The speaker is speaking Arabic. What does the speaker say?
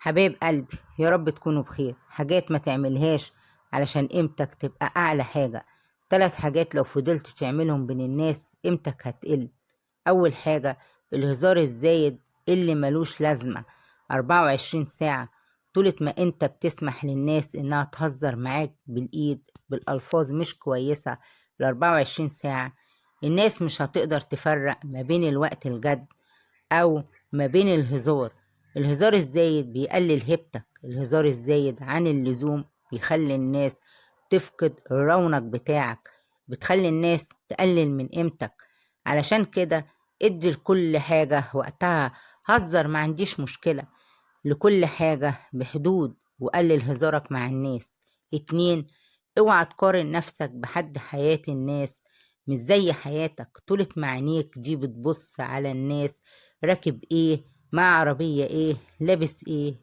حبايب قلبي، يا رب تكونوا بخير. حاجات ما تعملهاش علشان قيمتك تبقى أعلى حاجة. 3 حاجات لو فضلت تعملهم بين الناس قيمتك هتقل. أول حاجة الهزار الزايد اللي ملوش لازمة 24 ساعة. طولة ما انت بتسمح للناس انها تهزر معاك بالإيد بالألفاظ مش كويسة ل 24 ساعة، الناس مش هتقدر تفرق ما بين الوقت الجد أو ما بين الهزار. الهزار الزايد بيقلل هيبتك، الهزار الزايد عن اللزوم بيخلي الناس تفقد الرونق بتاعك، بتخلي الناس تقلل من قيمتك. علشان كده ادي لكل حاجة وقتها، هزر ما عنديش مشكلة، لكل حاجة بحدود، وقلل هزارك مع الناس. 2، اوعى تقارن نفسك بحد. حياة الناس مش زي حياتك. طولة ما عينيك دي بتبص على الناس راكب ايه، مع عربية ايه، لابس ايه،